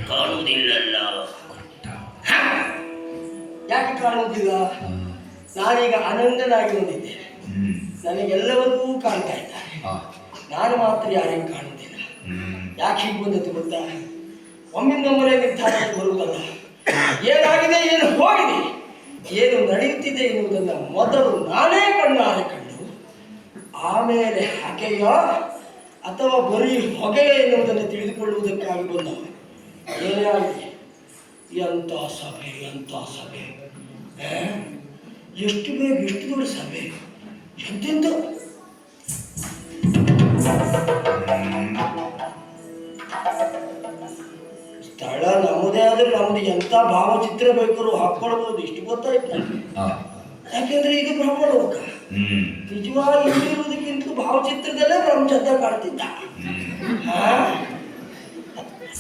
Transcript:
ಕಾಣುವುದಿಲ್ಲಲ್ಲ. ಯಾಕೆ ಕಾಣುವುದಿಲ್ಲ? ನಾನೀಗ ಆನಂದನಾಗಿ ಬಂದಿದ್ದೇನೆ. ನನಗೆಲ್ಲವನ್ನೂ ಕಾಣ್ತಾ ಇದ್ದಾರೆ, ನಾನು ಮಾತ್ರ ಯಾರಿಗೂ ಕಾಣುವುದಿಲ್ಲ. ಯಾಕೆ ಹೀಗೆ ಬಂದದ್ದು ಗೊತ್ತಾ? ಒಮ್ಮಿಂದೊಮ್ಮರೆ ನಿರ್ಧಾರಕ್ಕೆ ಬರುವುದಲ್ಲ. ಏನಾಗಿದೆ, ಏನು ಹೋಗಿದೆ, ಏನು ನಡೆಯುತ್ತಿದೆ ಎನ್ನುವುದನ್ನು ಮೊದಲು ನಾನೇ ಕಣ್ಣಾರೆ ಕಂಡು ಆಮೇಲೆ ಹಗೆಯ ಅಥವಾ ಬರೀ ಹೊಗೆಯ ಎನ್ನುವುದನ್ನು ತಿಳಿದುಕೊಳ್ಳುವುದಕ್ಕಾಗಿ ಬಂದವ. ಏನೇ ಆಗಲಿ, ಎಂಥ ಸಭೆ, ಎಂಥ ಸಭೆ! ಎಷ್ಟು ಬೇಗ, ಎಷ್ಟು ದೊಡ್ಡ ಸಭೆ! ಎಂತೆಂತ ಸ್ಥಳ ನಮ್ಮದೇ ಆದ್ರೆ ನಮ್ದು ಎಂಥ ಭಾವಚಿತ್ರ ಬೇಕಾದ್ರೂ ಹಾಕೊಳ್ಬಹುದು, ಇಷ್ಟು ಗೊತ್ತಾಯ್ತು ನನಗೆ. ಯಾಕೆಂದ್ರೆ ಇದು ಬ್ರಹ್ಮಲೋಕ. ನಿಜವಾಗಿ ಇಲ್ಲಿರುವುದಕ್ಕಿಂತಲೂ ಭಾವಚಿತ್ರದಲ್ಲೇ ಬ್ರಹ್ಮಚಂದ್ರ ಕಾಣ್ತಿದ್ದ.